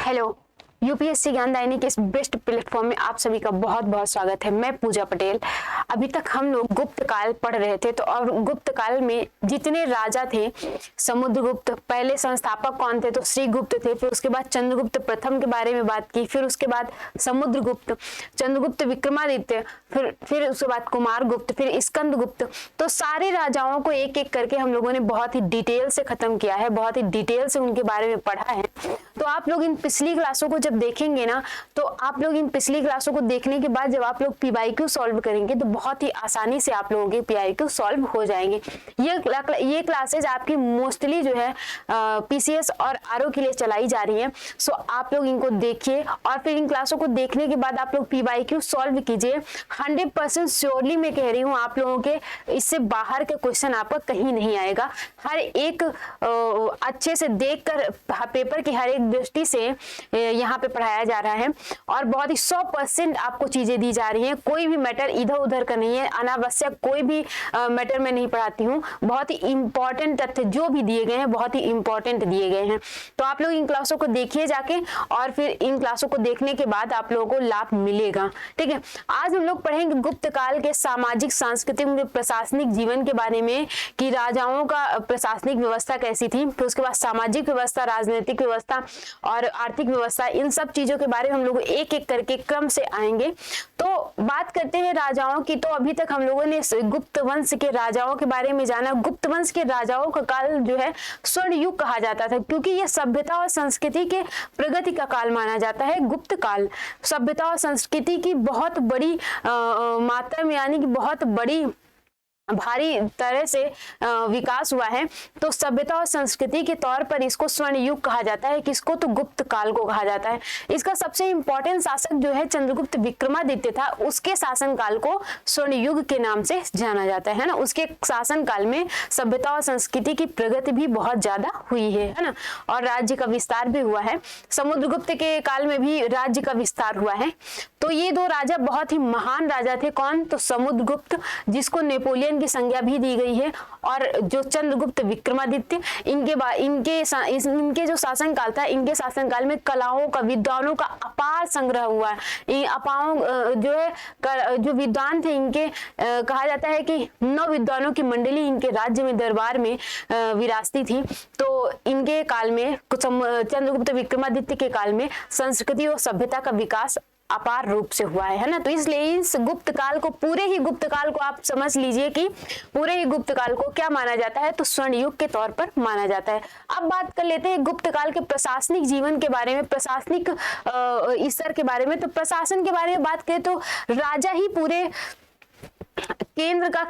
Hello, UPSC ज्ञानदायिनी के इस best platform में आप सभी का बहुत बहुत स्वागत है। मैं पूजा पटेल। अभी तक हम लोग गुप्त काल पढ़ रहे थे, तो और गुप्त काल में जितने राजा थे, समुद्रगुप्त, पहले संस्थापक कौन थे तो श्रीगुप्त थे, फिर उसके बाद चंद्रगुप्त प्रथम के बारे में बात की, फिर उसके बाद समुद्रगुप्त, चंद्रगुप्त विक्रमादित्य, फिर उसके बाद कुमारगुप्त, फिर स्कंदगुप्त। तो सारे राजाओं को एक एक करके हम लोगों ने बहुत ही डिटेल से खत्म किया है, बहुत ही डिटेल से उनके बारे में पढ़ा है। तो आप लोग इन पिछली क्लासों को जब देखेंगे ना, तो आप लोग इन पिछली क्लासों को देखने के बाद जब आप लोग पीवाईक्यू सॉल्व करेंगे तो बहुत ही आसानी से आप लोगों के पीवाईक्यू सॉल्व हो जाएंगे। ये क्लासेज आपकी मोस्टली जो है पीसीएस और आरओ के लिए चलाई जा रही है। सो आप लोग इनको देखिए और फिर इन क्लासों को देखने के बाद आप लोग पीवाईक्यू सॉल्व कीजिए। 100% श्योरली मैं कह रही हूँ, आप लोगों के इससे बाहर के क्वेश्चन आपका कहीं नहीं आएगा। हर एक अच्छे से देखकर पेपर की हर एक दृष्टि से यहाँ पे पढ़ाया जा रहा है और बहुत ही 100% आपको चीजें दी जा रही हैं। कोई भी मैटर इधर उधर का नहीं है, अनावश्यक कोई भी मैटर में नहीं पढ़ाती हूँ। बहुत ही इंपॉर्टेंट तथ्य जो भी दिए गए हैं बहुत ही इंपॉर्टेंट दिए गए हैं। तो आप लोग इन क्लासों को देखिए जाके और फिर इन क्लासों को देखने के बाद आप लोगों को लाभ मिलेगा। ठीक है, आज हम लोग पढ़ेंगे गुप्त काल के सामाजिक, सांस्कृतिक, प्रशासनिक जीवन के बारे में कि राजाओं का प्रशासनिक व्यवस्था कैसी थी, फिर उसके बाद सामाजिक व्यवस्था, राजनीतिक व्यवस्था और आर्थिक व्यवस्था, इन सब चीजों के बारे में हम लोग एक एक करके क्रम से आएंगे। तो बात करते हैं राजाओं की। तो अभी तक हम लोगों ने गुप्त वंश के राजाओं के बारे में जाना। गुप्त वंश के राजाओं का काल जो है स्वर्ण युग कहा जाता था, क्योंकि यह सभ्यता और संस्कृति के प्रगति का काल माना जाता है। गुप्त काल सभ्यता और संस्कृति की बहुत बड़ी मात्रा में, यानी कि बहुत बड़ी भारी तरह से विकास हुआ है। तो सभ्यता और संस्कृति के तौर पर इसको स्वर्ण युग कहा जाता है। किसको? तो गुप्त काल को कहा जाता है। इसका सबसे इंपॉर्टेंट शासक जो है चंद्रगुप्त विक्रमादित्य था, उसके शासन काल को स्वर्ण युग के नाम से जाना जाता है ना। उसके शासन काल में सभ्यता और संस्कृति की प्रगति भी बहुत ज्यादा हुई है ना, और राज्य का विस्तार भी हुआ है। समुद्रगुप्त के काल में भी राज्य का विस्तार हुआ है। तो ये दो राजा बहुत ही महान राजा थे। कौन? तो समुद्रगुप्त, जिसको नेपोलियन की संज्ञा भी दी गई है, और जो चंद्रगुप्त विक्रमादित्य, इनके जो शासन काल था, इनके शासन काल में कलाओं का, विद्वानों का अपार संग्रह हुआ है। जो है जो विद्वान थे इनके कहा जाता है कि 9 विद्वानों की मंडली इनके राज्य में, दरबार में विराजती थी। तो इनके काल में, चंद्रगुप्त विक्रमादित्य के काल में संस्कृति और सभ्यता का विकास अपार रूप से हुआ है ना। तो इसलिए इस गुप्त काल को, पूरे ही गुप्त काल को आप समझ लीजिए कि पूरे ही गुप्त काल को क्या माना जाता है, तो स्वर्ण युग के तौर पर माना जाता है। अब बात कर लेते हैं गुप्त काल के प्रशासनिक जीवन के बारे में, प्रशासनिक स्तर के बारे में। तो प्रशासन के बारे में बात करें तो राजा ही पूरे केंद्र का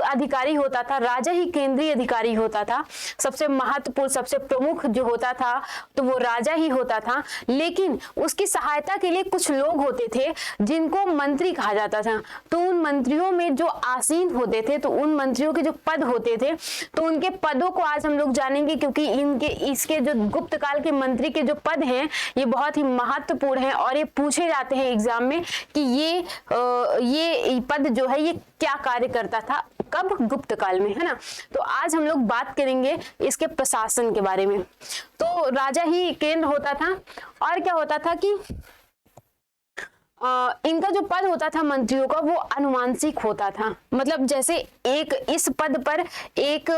अधिकारी होता था, राजा ही केंद्रीय अधिकारी होता था। सबसे महत्वपूर्ण, सबसे प्रमुख जो होता था तो वो राजा ही होता था। लेकिन उसकी सहायता के लिए कुछ लोग होते थे जिनको मंत्री कहा जाता था। तो उन मंत्रियों में जो आसीन होते थे, तो उन मंत्रियों के जो पद होते थे, तो उनके पदों को आज हम लोग जानेंगे, क्योंकि इसके जो गुप्त काल के मंत्री के जो पद हैं ये बहुत ही महत्वपूर्ण है और ये पूछे जाते हैं एग्जाम में कि ये पद जो है ये क्या कार्य करता था, कब? गुप्त काल में, है ना। तो आज हम लोग बात करेंगे इसके प्रशासन के बारे में। तो राजा ही केंद्र होता था, और क्या होता था कि इनका जो पद होता था मंत्रियों का, वो अनुवांशिक होता था। मतलब जैसे इस पद पर एक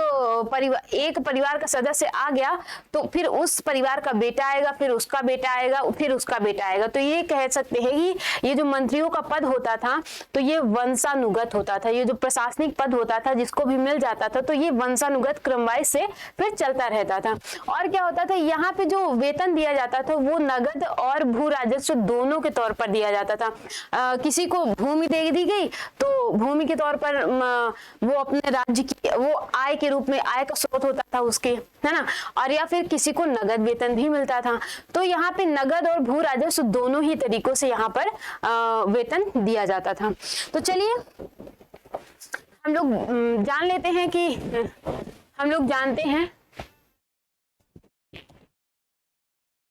परिवार का सदस्य आ गया, तो फिर उस परिवार का बेटा आएगा, फिर उसका बेटा आएगा, फिर उसका बेटा आएगा। तो ये कह सकते हैं कि ये जो मंत्रियों का पद होता था तो ये वंशानुगत होता था। ये जो प्रशासनिक पद होता था जिसको भी मिल जाता था, तो ये वंशानुगत क्रमवाइज से फिर चलता रहता था। और क्या होता था, यहाँ पे जो वेतन दिया जाता था वो नगद और भू राजस्व दोनों के तौर पर दिया जाता था। किसी को भूमि दे दी गई तो भूमि के तौर पर वो अपने राज्य की, वो आय के रूप में, आय का स्रोत होता था उसके, है ना। और या फिर किसी को नगद वेतन भी मिलता था। तो यहाँ पे नगद और भू राजस्व दोनों ही तरीकों से यहाँ पर वेतन दिया जाता था। तो चलिए हम लोग जान लेते हैं कि हम लोग जानते हैं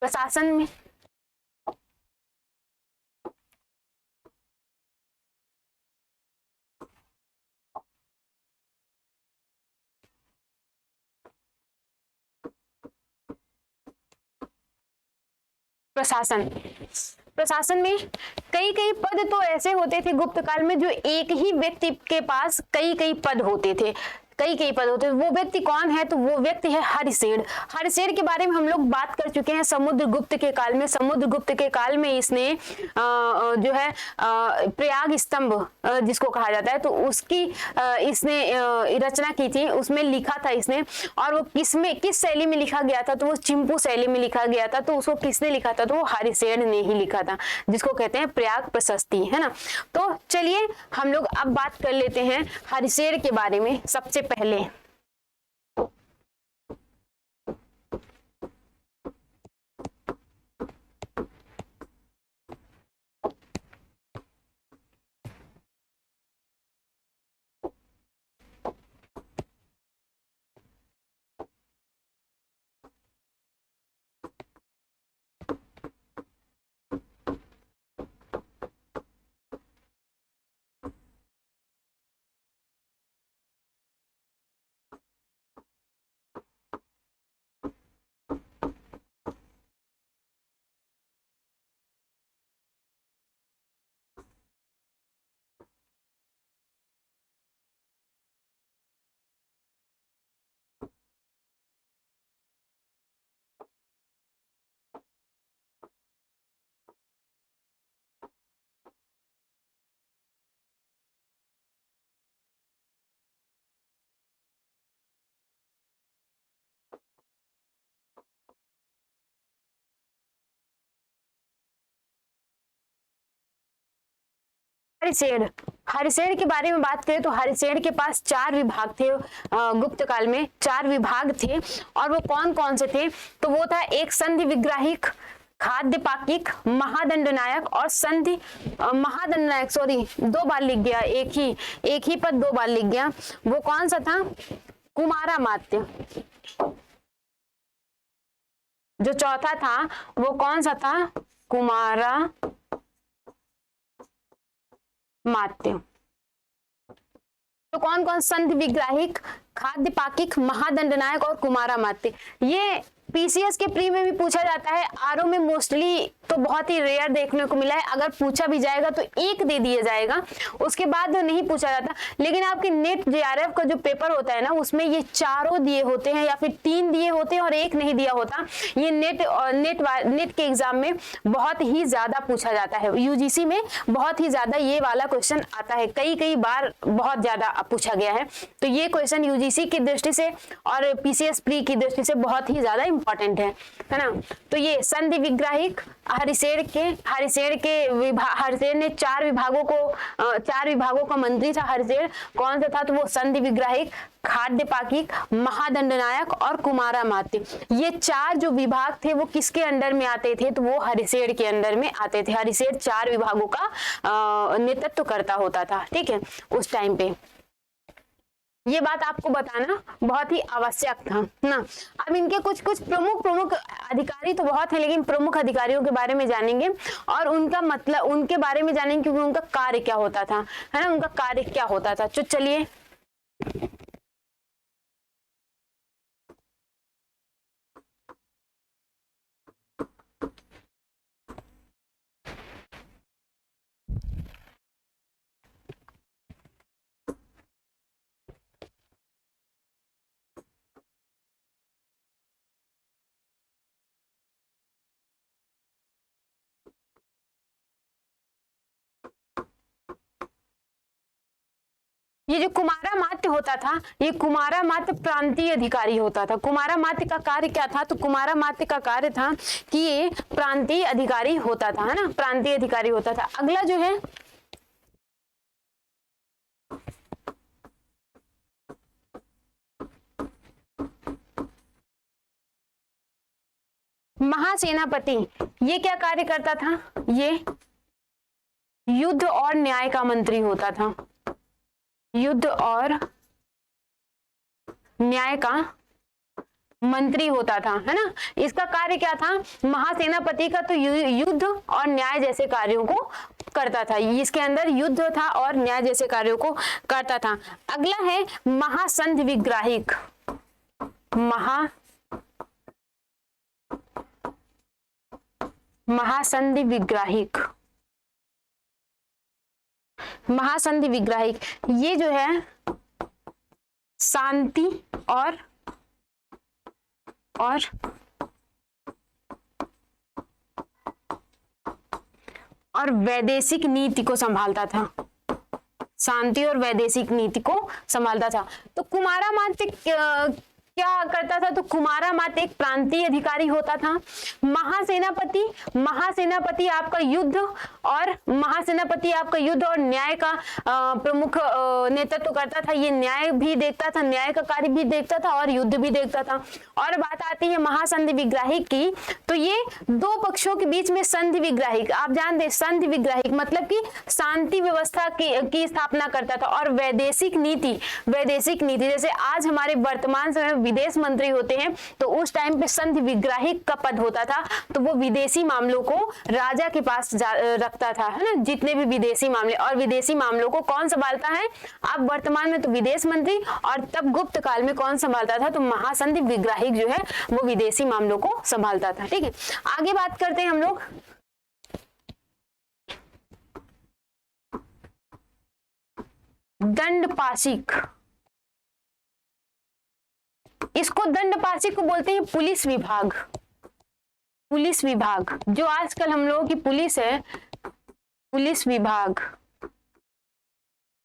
प्रशासन में प्रशासन। प्रशासन में कई कई पद तो ऐसे होते थे गुप्त काल में जो एक ही व्यक्ति के पास कई कई पद होते थे, कई कई पद होते थे। वो व्यक्ति कौन है? तो वो व्यक्ति है हरिसेन। हरिसेन के बारे में हम लोग बात कर चुके हैं समुद्रगुप्त के काल में। समुद्रगुप्त के काल में इसने जो है प्रयाग स्तंभ जिसको कहा जाता है, तो उसकी इसने रचना की थी, उसमें लिखा था इसने। और वो किस शैली में लिखा गया था? तो वो चिंपू शैली में लिखा गया था। तो उसको किसने लिखा था? तो वो हरिसेन ने ही लिखा था, जिसको कहते हैं प्रयाग प्रशस्ति, है ना। तो चलिए हम लोग अब बात कर लेते हैं हरिसेन के बारे में। सबसे पहले हरिसेन, हरिसेन के बारे में बात करें तो हरिसेन के पास 4 विभाग थे। गुप्त काल में 4 विभाग थे, और वो कौन कौन से थे? तो वो था एक संधि विग्राहिक, खाद्य पाकिक, महादंडनायक और संधि महादंडनायक, सॉरी 2 बार लिख गया, एक ही पद 2 बार लिख गया। वो कौन सा था? कुमारामात्य। जो चौथा था वो कौन सा था? कुमारामात्य। तो कौन कौन? संधि विग्राहिक, खाद्य पाकिक, महादंडनायक और कुमारामात्य। ये पीसीएस के प्री में भी पूछा जाता है, आरओ में मोस्टली तो बहुत ही रेयर देखने को मिला है। अगर पूछा भी जाएगा तो 1 दे दिया जाएगा, उसके बाद नहीं पूछा जाता। लेकिन आपके नेट जेआरएफ का जो पेपर होता है ना, उसमें ये चारों दिए होते हैं या फिर 3 दिए होते हैं और 1 नहीं दिया होता। ये नेट के एग्जाम में बहुत ही ज्यादा पूछा जाता है, यूजीसी में बहुत ही ज्यादा ये वाला क्वेश्चन आता है, कई बार बहुत ज्यादा पूछा गया है। तो ये क्वेश्चन यूजीसी की दृष्टि से और पीसीएस प्री की दृष्टि से बहुत ही ज्यादा इंपॉर्टेंट है ना। तो ये संधि विग्राहिक, हरिसेन ने 4 विभागों का मंत्री था हरिसेन। कौन सा था? तो वो संधि विग्राहिक, खाद्य पाकिक, महादंडनायक और कुमारामात्य। ये 4 जो विभाग थे वो किसके अंडर में आते थे? तो वो हरिसेन के अंडर में आते थे। हरिसेन 4 विभागों का नेतृत्व करता होता था, ठीक है, उस टाइम पे। ये बात आपको बताना बहुत ही आवश्यक था ना। अब इनके कुछ प्रमुख अधिकारी तो बहुत हैं, लेकिन प्रमुख अधिकारियों के बारे में जानेंगे और उनका मतलब उनके बारे में जानेंगे, क्योंकि उनका कार्य क्या होता था, है ना, उनका कार्य क्या होता था। तो चलिए ये जो कुमारामात्य होता था, ये कुमारामात्य प्रांतीय अधिकारी होता था। कुमारामात्य का कार्य क्या था? तो कुमारामात्य का कार्य था कि ये प्रांतीय अधिकारी होता था, है ना, प्रांतीय अधिकारी होता था। अगला जो है महासेनापति, ये क्या कार्य करता था? ये युद्ध और न्याय का मंत्री होता था। युद्ध और न्याय का मंत्री होता था, है ना। इसका कार्य क्या था? महासेनापति का तो युद्ध और न्याय जैसे कार्यों को करता था। इसके अंदर युद्ध था और न्याय जैसे कार्यों को करता था। अगला है महासंधि विग्राहिक। महासंधि विग्राहिक, महासंधि विग्राहिक ये जो है शांति और वैदेशिक नीति को संभालता था, शांति और वैदेशिक नीति को संभालता था। तो कुमारामात्य क्या करता था? तो कुमारामात्य एक प्रांतीय अधिकारी होता था। महासेनापति, महासेनापति आपका युद्ध और न्याय का प्रमुख नेतृत्व करता था। ये न्याय भी देखता था, न्याय का कार्य भी देखता था और युद्ध भी देखता था। और बात आती है महासंधि विग्राहिक की, तो ये दो पक्षों के बीच में संधि विग्राहिक, आप जानते हैं संधि विग्राहिक मतलब कि शांति व्यवस्था की स्थापना करता था। और वैदेशिक नीति जैसे आज हमारे वर्तमान समय विदेश मंत्री होते हैं, तो उस टाइम पे संधि विग्राहिक का पद होता था। तो वो विदेशी मामलों को राजा के पास रखता था, है ना, जितने भी विदेशी मामले। और विदेशी मामलों को कौन संभालता है? अब वर्तमान में तो विदेश मंत्री, और तब गुप्त काल में कौन संभालता था? तो महासंधि विग्राहिक जो है वो विदेशी मामलों को संभालता था। ठीक है, आगे बात करते हैं हम लोग। दंडपाशिक, इसको दंडपाशिक को बोलते हैं पुलिस विभाग। पुलिस विभाग जो आजकल हम लोगों की पुलिस है, पुलिस विभाग,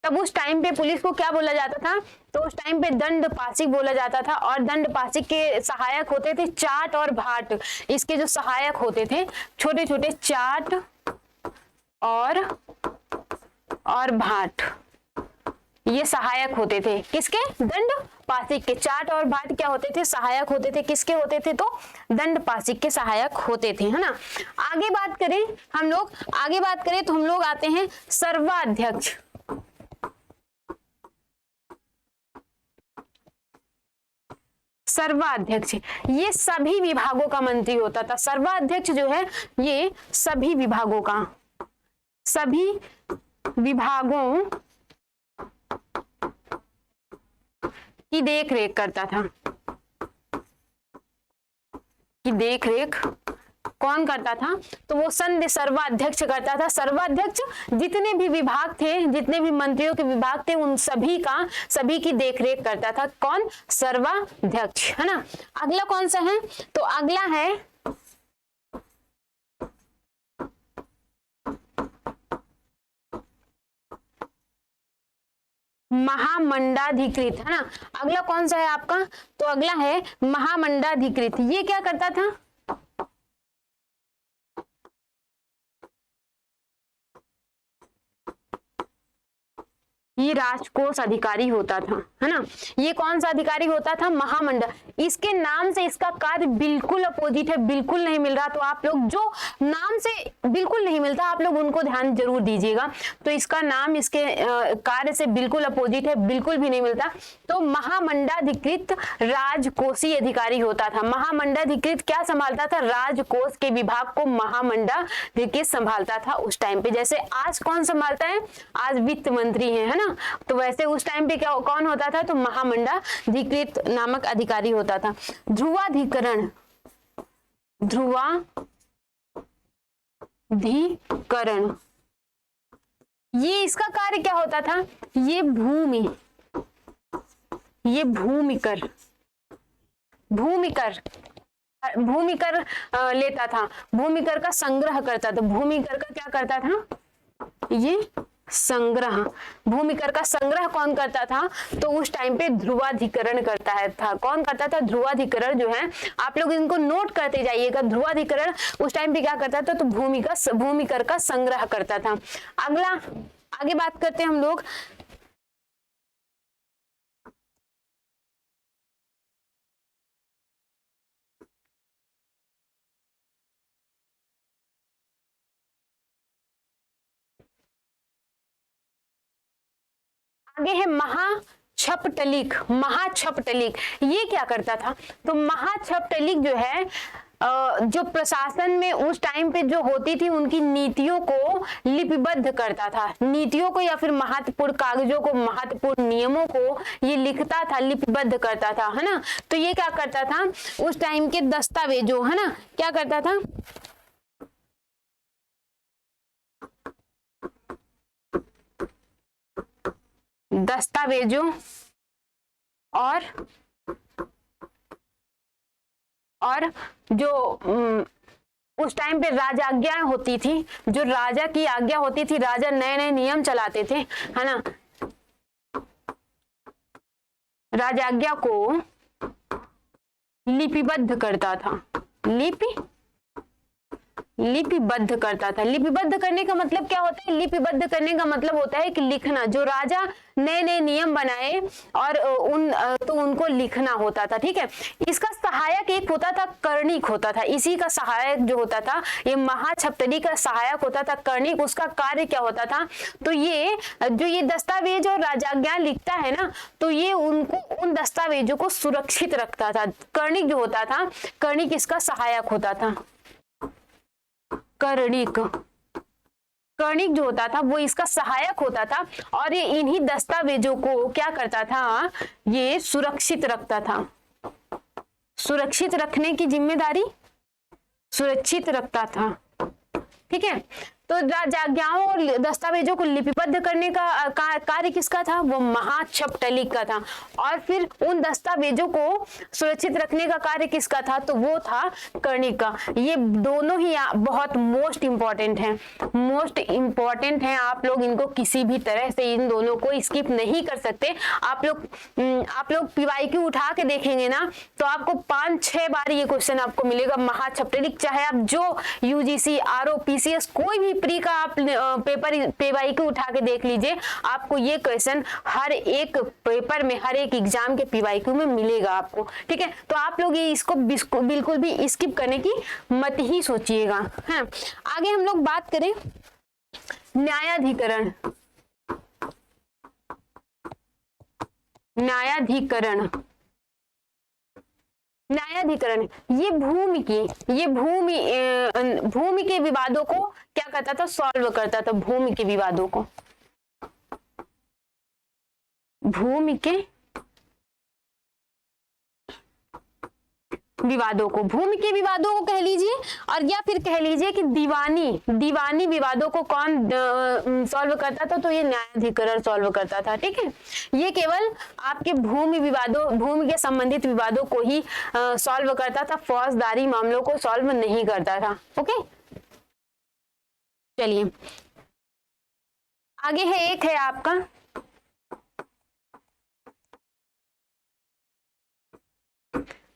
तब उस टाइम पे पुलिस को क्या बोला जाता था? तो उस टाइम पे दंडपाशिक बोला जाता था। और दंडपाशिक के सहायक होते थे चाट और भाट। इसके जो सहायक होते थे छोटे छोटे चाट और भाट, ये सहायक होते थे। किसके? दंडपाशिक के। चाट और भाट क्या होते थे? सहायक होते थे। किसके होते थे? तो दंडपाशिक के सहायक होते थे, है ना। आगे बात करें तो हम लोग आते हैं सर्वाध्यक्ष। सर्वाध्यक्ष ये सभी विभागों का मंत्री होता था। सर्वाध्यक्ष जो है ये सभी विभागों की देख रेख करता था। की देख रेख कौन करता था? तो वो सर्वाध्यक्ष करता था। सर्वाध्यक्ष जितने भी विभाग थे, जितने भी मंत्रियों के विभाग थे, उन सभी की देख रेख करता था। कौन? सर्वाध्यक्ष, है ना। अगला कौन सा है? तो अगला है महामंडाधिकृत, है ना। अगला कौन सा है आपका? तो अगला है महामंडाधिकृत। ये क्या करता था? ये राजकोष अधिकारी होता था, है ना। ये कौन सा अधिकारी होता था? महामंडल। इसके नाम से इसका कार्य बिल्कुल अपोजिट है, बिल्कुल नहीं मिल रहा। तो आप लोग जो नाम से बिल्कुल नहीं मिलता, आप लोग उनको ध्यान जरूर दीजिएगा। तो इसका नाम इसके कार्य से बिल्कुल अपोजिट है, बिल्कुल भी नहीं मिलता। तो महामंडाधिकृत राजकोषीय अधिकारी होता था। महामंडाधिकृत क्या संभालता था? राजकोष के विभाग को महामंडाधिकृत संभालता था उस टाइम पे। जैसे आज कौन संभालता है? आज वित्त मंत्री है ना। तो वैसे उस टाइम पे क्या कौन होता था? तो महामंडाधिकृत नामक अधिकारी होता था। ध्रुवाधिकरण, ध्रुवाधिकरण ये इसका कार्य क्या होता था? ये भूमिकर लेता था, भूमिकर का संग्रह करता था। भूमिकर का क्या करता था? ये संग्रह, भूमिकर का संग्रह कौन करता था? तो उस टाइम पे ध्रुवाधिकरण करता था। कौन करता था? ध्रुवाधिकरण जो है, आप लोग इनको नोट करते जाइएगा। ध्रुवाधिकरण उस टाइम पे क्या करता था? तो भूमिकर का संग्रह करता था। अगला आगे बात करते हैं हम लोग आगे है महाछपटलिक। महाछपटलिक ये क्या करता था? तो महाछपटलिक जो है जो प्रशासन में उस टाइम पे जो होती थी उनकी नीतियों को लिपिबद्ध करता था। नीतियों को या फिर महत्वपूर्ण कागजों को, महत्वपूर्ण नियमों को ये लिखता था, लिपिबद्ध करता था, है ना। तो ये क्या करता था? उस टाइम के दस्तावेजों, है ना, क्या करता था? दस्तावेजों और जो उस टाइम पे राजाज्ञा होती थी, जो राजा की आज्ञा होती थी, राजा नए नए नियम चलाते थे, है ना, राजाज्ञा को लिपिबद्ध करता था। लिपिबद्ध करता था। लिपिबद्ध करने का मतलब क्या होता है? लिपिबद्ध करने का मतलब होता है कि लिखना। जो राजा नए नए नियम बनाए और तो उनको लिखना होता था, ठीक है। इसका सहायक एक होता था, कर्णिक होता था। इसी का सहायक जो होता था, ये महाछप्तरी का सहायक होता था कर्णिक। उसका कार्य क्या होता था? तो ये जो ये दस्तावेज और राजाज्ञा लिखता है ना, तो ये उनको उन दस्तावेजों को सुरक्षित रखता था। कर्णिक जो होता था, कर्णिक इसका सहायक होता था। कर्णिक जो होता था वो इसका सहायक होता था और ये इन्हीं दस्तावेजों को क्या करता था? ये सुरक्षित रखता था। सुरक्षित रखने की जिम्मेदारी सुरक्षित रखता था, ठीक है। तो राजाज्ञाओं और दस्तावेजों को लिपिबद्ध करने का कार्य किसका था? वो महाछपटलिक का था। और फिर उन दस्तावेजों को सुरक्षित रखने का कार्य किसका था? तो वो था कर्णिक का। ये दोनों ही बहुत मोस्ट इंपॉर्टेंट हैं। आप लोग इनको किसी भी तरह से इन दोनों को स्किप नहीं कर सकते। आप लोग पीवाईक्यू उठा के देखेंगे ना, तो आपको 5-6 बार ये क्वेश्चन आपको मिलेगा महाछपटलिक। चाहे आप जो यूजीसी, आरओ, पीसीएस कोई भी प्री का आप पेपर पीवाईक्यू उठा के देख लीजिए, आपको ये क्वेश्चन हर एक पेपर में, हर एक एग्जाम के पीवाईक्यू में मिलेगा आपको, ठीक है। तो आप लोग ये इसको बिल्कुल भी स्किप करने की मत ही सोचिएगा। हाँ, आगे हम लोग बात करें न्यायाधिकरण। ये भूमि के विवादों को क्या करता था? सॉल्व करता था। भूमि के विवादों को कह लीजिए, और या फिर कह लीजिए कि दीवानी विवादों को कौन सॉल्व करता था? तो ये न्यायाधिकरण सॉल्व करता था, ठीक है। ये केवल आपके भूमि के संबंधित विवादों को ही सॉल्व करता था, फौजदारी मामलों को सॉल्व नहीं करता था। ओके, चलिए आगे है, एक है आपका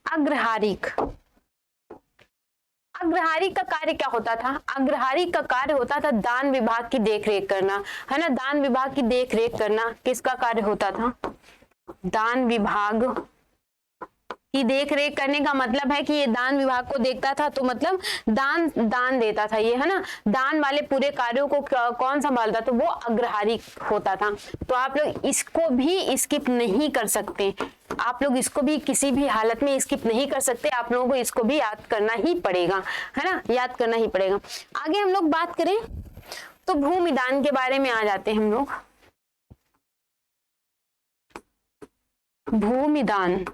अग्रहारिक। अग्रहारिक का कार्य क्या होता था? अग्रहारिक का कार्य होता था दान विभाग की देखरेख करना, है ना। दान विभाग की देखरेख करना किसका कार्य होता था? दान विभाग की देखरेख करने का मतलब है कि ये दान विभाग को देखता था, तो मतलब दान देता था ये, है ना। दान वाले पूरे कार्यों को कौन संभालता? तो वो अग्रहारिक होता था। तो आप लोग इसको भी स्किप नहीं कर सकते। आप लोग इसको भी किसी भी हालत में स्किप नहीं कर सकते। आप लोगों को इसको भी याद करना ही पड़ेगा, है ना, याद करना ही पड़ेगा। आगे हम लोग बात करें तो भूमिदान के बारे में आ जाते हैं हम लोग। भूमिदान,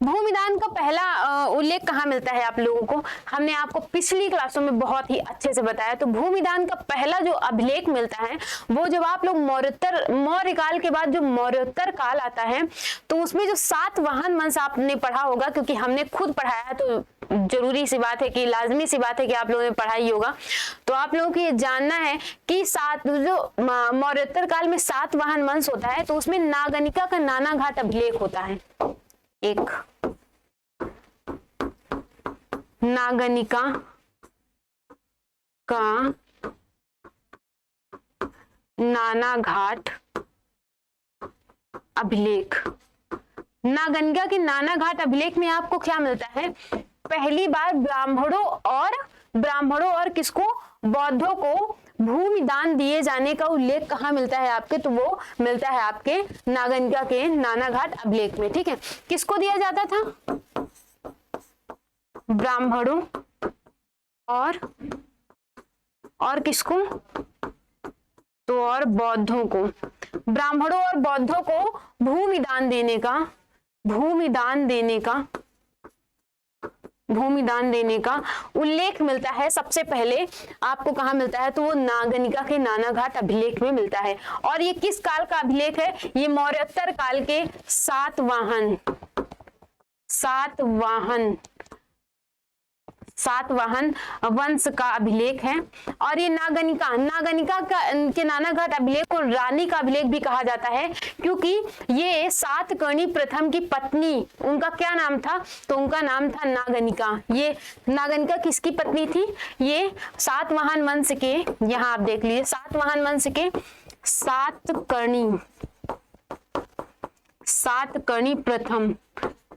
भूमिदान का पहला उल्लेख कहाँ मिलता है आप लोगों को? हमने आपको पिछली क्लासों में बहुत ही अच्छे से बताया। तो भूमिदान का पहला जो अभिलेख मिलता है वो जब आप लोग मौर्य काल के बाद जो मौर्योत्तर काल आता है, तो उसमें जो सातवाहन वंश आपने पढ़ा होगा, क्योंकि हमने खुद पढ़ाया, तो जरूरी सी बात है कि लाजमी सी बात है कि आप लोगों ने पढ़ा ही होगा। तो आप लोगों को ये जानना है कि जो मौर्योत्तर काल में सातवाहन वंश होता है, तो उसमें नागनिका का नानाघाट अभिलेख होता है। एक नागनिका का नानाघाट अभिलेख। नागनिका के नानाघाट अभिलेख में आपको क्या मिलता है? पहली बार ब्राह्मणों और किसको? बौद्धों को भूमिदान दिए जाने का उल्लेख कहाँ मिलता है आपके? तो वो मिलता है आपके नागनिका के नानाघाट अभिलेख में, ठीक है। किसको दिया जाता था? ब्राह्मणों और किसको? तो और बौद्धों को। ब्राह्मणों और बौद्धों को भूमिदान देने का भूमिदान देने का उल्लेख मिलता है सबसे पहले आपको कहाँ मिलता है, तो वो नागनिका के नानाघाट अभिलेख में मिलता है। और ये किस काल का अभिलेख है, ये मौर्योत्तर काल के सातवाहन वंश का अभिलेख है। और ये नागनिका के नानाघाट अभिलेख को रानी का अभिलेख भी कहा जाता है, क्योंकि ये सातकर्णी प्रथम की पत्नी, उनका क्या नाम था, तो उनका नाम था नागनिका। ये नागनिका किसकी पत्नी थी, ये सातवाहन वंश के, यहाँ आप देख लीजिए, सातवाहन वंश के सातकर्णी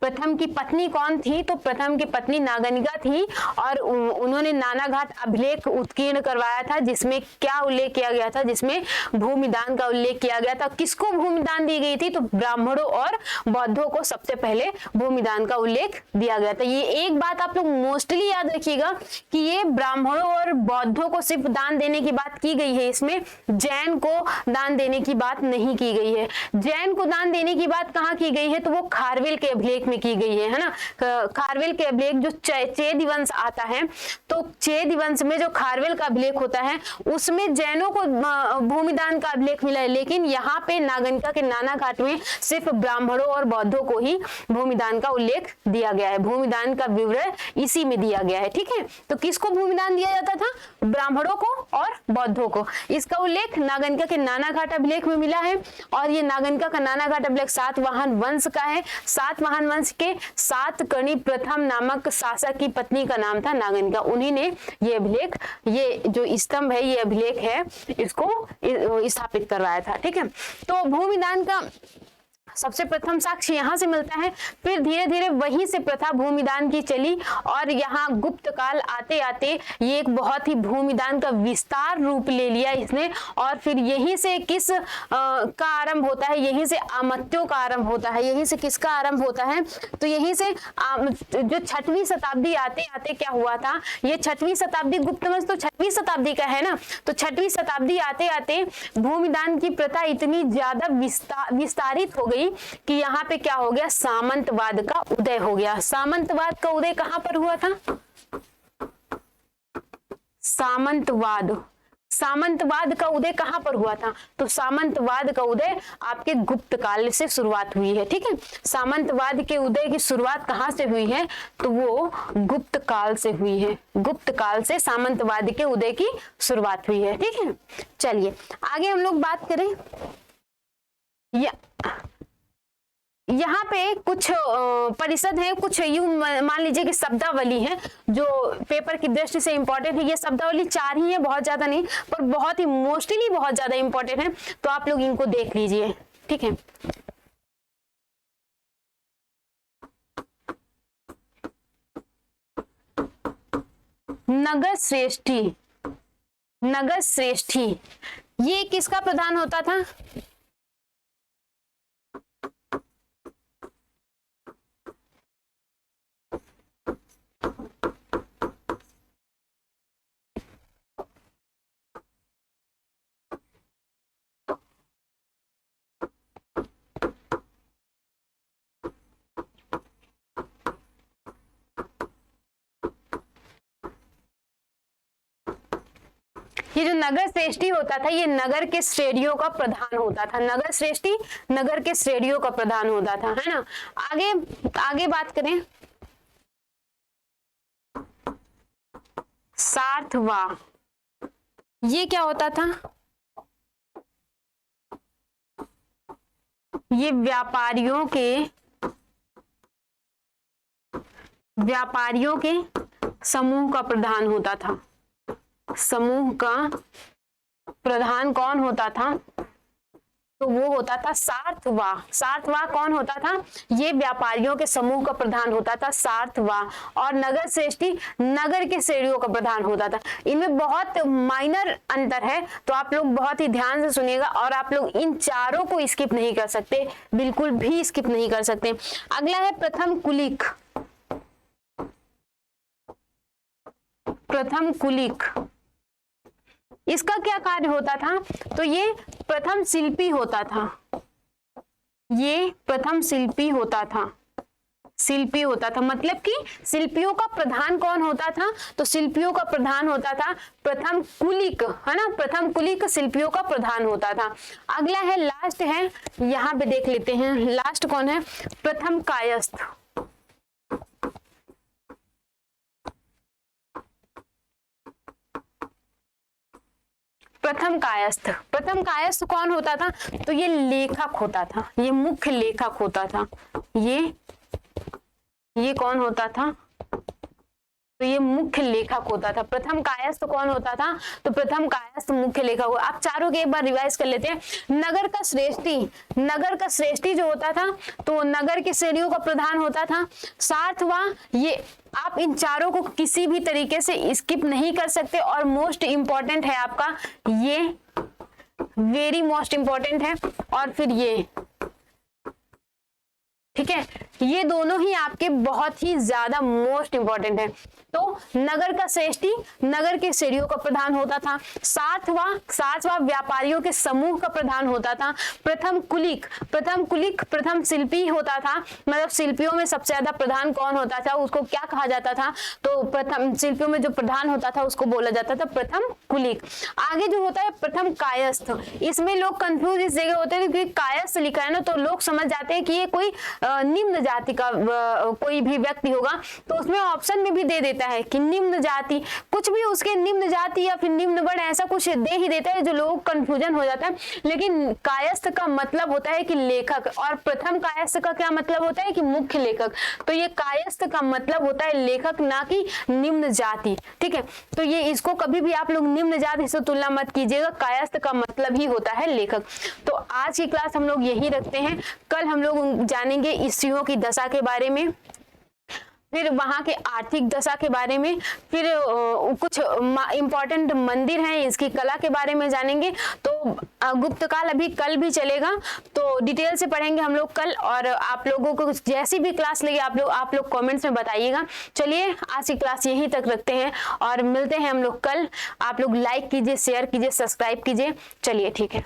प्रथम की पत्नी कौन थी, तो प्रथम की पत्नी नागनिका थी। और उन्होंने नानाघाट अभिलेख उत्कीर्ण करवाया था, जिसमें क्या उल्लेख किया गया था, जिसमें भूमिदान का उल्लेख किया गया था। किसको भूमिदान दी गई थी, तो ब्राह्मणों और बौद्धों को सबसे पहले भूमिदान का उल्लेख दिया गया था। ये एक बात आप लोग मोस्टली याद रखिएगा कि ये ब्राह्मणों और बौद्धों को सिर्फ दान देने की बात की गई है, इसमें जैन को दान देने की बात नहीं की गई है। जैन को दान देने की बात कहाँ की गई है, तो वो खारवेल के अभिलेख में की गई है ना। खारवेल के अभिलेख जो चेदी वंश आता है, तो चेदी वंश में जो खारवेल का अभिलेख होता है उसमें जैनों को भूमिदान का अभिलेख मिला है, लेकिन यहाँ पे नागनिका के नानाघाट में सिर्फ ब्राह्मणों और बौद्धों को ही भूमिदान का उल्लेख दिया गया है। भूमिदान का विवरण इसी में दिया गया है, ठीक है। तो किसको भूमिदान दिया जाता था, ब्राह्मणों को और बौद्धों को। इसका उल्लेख नागनिका के नानाघाट अभिलेख में मिला है। और ये नागनिका का नानाघाट अभिलेख सातवाहन वंश का है। सातवाहन वंश के सातकर्णी प्रथम नामक शासक की पत्नी का नाम था नागनिका। उन्हीं ने ये अभिलेख, ये जो स्तंभ है, ये अभिलेख है, इसको स्थापित करवाया था, ठीक है। तो भूमिदान का सबसे प्रथम साक्ष्य यहाँ से मिलता है। फिर धीरे धीरे वहीं से प्रथा भूमिदान की चली और यहाँ गुप्त काल आते आते ये एक बहुत ही भूमिदान का विस्तार रूप ले लिया इसने। और फिर यहीं से किस का आरंभ होता है, यहीं से आमत्यों का आरंभ होता है। यहीं से किसका आरंभ होता है, तो यहीं से जो 6वीं शताब्दी आते आते क्या हुआ था, ये 6वीं शताब्दी, गुप्त वंश तो 6वीं शताब्दी का है ना, तो 6वीं शताब्दी आते आते भूमिदान की प्रथा इतनी ज्यादा विस्तारित हो गई कि यहाँ पे क्या हो गया, सामंतवाद का उदय हो गया। सामंतवाद का उदय कहां पर हुआ था, सामंतवाद का उदय कहां पर हुआ था, तो सामंतवाद का उदय आपके गुप्त काल से शुरुआत हुई है, ठीक है। सामंतवाद के उदय की शुरुआत कहां से हुई है, तो वो गुप्त काल से हुई है। गुप्त काल से सामंतवाद के उदय की शुरुआत हुई है, ठीक है। चलिए आगे हम लोग बात करें। यहाँ पे कुछ परिषद है, कुछ यूं मान लीजिए कि शब्दावली है जो पेपर की दृष्टि से इंपॉर्टेंट है। ये शब्दावली 4 ही है, बहुत ज्यादा नहीं, पर बहुत ही मोस्टली बहुत ज्यादा इंपॉर्टेंट है, तो आप लोग इनको देख लीजिए, ठीक है। नगर श्रेष्ठी ये किसका प्रधान होता था, ये जो नगर श्रेष्ठी होता था, ये नगर के श्रेणियों का प्रधान होता था। नगर श्रेष्ठी नगर के श्रेणियों का प्रधान होता था, है ना। आगे बात करें, सार्थवा ये क्या होता था, ये व्यापारियों के समूह का प्रधान होता था। समूह का प्रधान कौन होता था, तो वो होता था सार्थवा। सार्थवा कौन होता था, ये व्यापारियों के समूह का प्रधान होता था सार्थवा। और नगर श्रेष्ठी नगर के श्रेणियों का प्रधान होता था। इनमें बहुत माइनर अंतर है, तो आप लोग बहुत ही ध्यान से सुनिएगा और आप लोग इन चारों को स्किप नहीं कर सकते, बिल्कुल भी स्किप नहीं कर सकते। अगला है प्रथम कुलिक। प्रथम कुलिक इसका क्या कार्य होता था, तो ये प्रथम शिल्पी होता था। ये प्रथम शिल्पी होता था। शिल्पी होता था। मतलब कि शिल्पियों का प्रधान कौन होता था? तो शिल्पियों का प्रधान होता था प्रथम कुलिक, है ना, प्रथम कुलिक शिल्पियों का प्रधान होता था। अगला है, लास्ट है, यहाँ पे देख लेते हैं, लास्ट कौन है? प्रथम कायस्थ। प्रथम कायस्थ, प्रथम कायस्थ कौन होता था? तो ये लेखक होता था, ये मुख्य लेखक होता था। ये कौन होता था? तो ये मुख्य लेखक होता था। प्रथम कायस्थ कौन होता था? तो प्रथम कायस्थ मुख्य लेखक हुआ। आप चारों के एक बार रिवाइज कर लेते हैं। नगर का श्रेष्ठी, नगर का श्रेष्ठी जो होता था, तो नगर के श्रेणियों का प्रधान होता था। सार्थवा, ये आप इन चारों को किसी भी तरीके से स्किप नहीं कर सकते। और मोस्ट इंपॉर्टेंट है आपका ये, वेरी मोस्ट इंपॉर्टेंट है। और फिर ये, ठीक है, ये दोनों ही आपके बहुत ही ज्यादा मोस्ट इंपॉर्टेंट है। तो नगर का श्रेष्ठी नगर के श्रेणियों का प्रधान होता था। सार्थवा व्यापारियों के समूह का प्रधान होता था। प्रथम कुलिक प्रथम शिल्पी होता था। मतलब शिल्पियों में सबसे ज्यादा प्रधान कौन होता था, उसको क्या कहा जाता था? तो प्रथम शिल्पियों में जो प्रधान होता था उसको बोला जाता था प्रथम कुलिक। आगे जो होता है प्रथम कायस्थ। इसमें लोग कंफ्यूज इस जगह होते हैं क्योंकि कायस्थ लिखा है ना, तो लोग समझ जाते हैं कि ये कोई निम्न जाति का कोई भी व्यक्ति होगा। तो उसमें ऑप्शन में भी दे देता है कि निम्न जाति, कुछ भी उसके निम्न जाति या फिर निम्न वर्ण ऐसा कुछ दे ही देता है, जो लोगों को कंफ्यूजन हो जाता है। लेकिन कायस्थ का मतलब होता है कि लेखक, और प्रथम कायस्थ का क्या मतलब होता है? कि मुख्य लेखक। तो ये कायस्थ का मतलब होता है लेखक, ना कि निम्न जाति। ठीक है, तो ये इसको कभी भी आप लोग निम्न जाति से तुलना मत कीजिएगा, कायस्थ का मतलब ही होता है लेखक। तो आज की क्लास हम लोग यही रखते हैं। कल हम लोग जानेंगे स्त्रियों की दशा के बारे में, फिर वहां के आर्थिक दशा के बारे में, फिर कुछ इंपॉर्टेंट मंदिर हैं इसकी कला के बारे में जानेंगे। तो गुप्त काल अभी कल भी चलेगा, तो डिटेल से पढ़ेंगे हम लोग कल। और आप लोगों को जैसी भी क्लास लगे आप लोग कमेंट्स में बताइएगा। चलिए आज की क्लास यहीं तक रखते हैं और मिलते हैं हम लोग कल। आप लोग लाइक कीजिए, शेयर कीजिए, सब्सक्राइब कीजिए। चलिए ठीक है।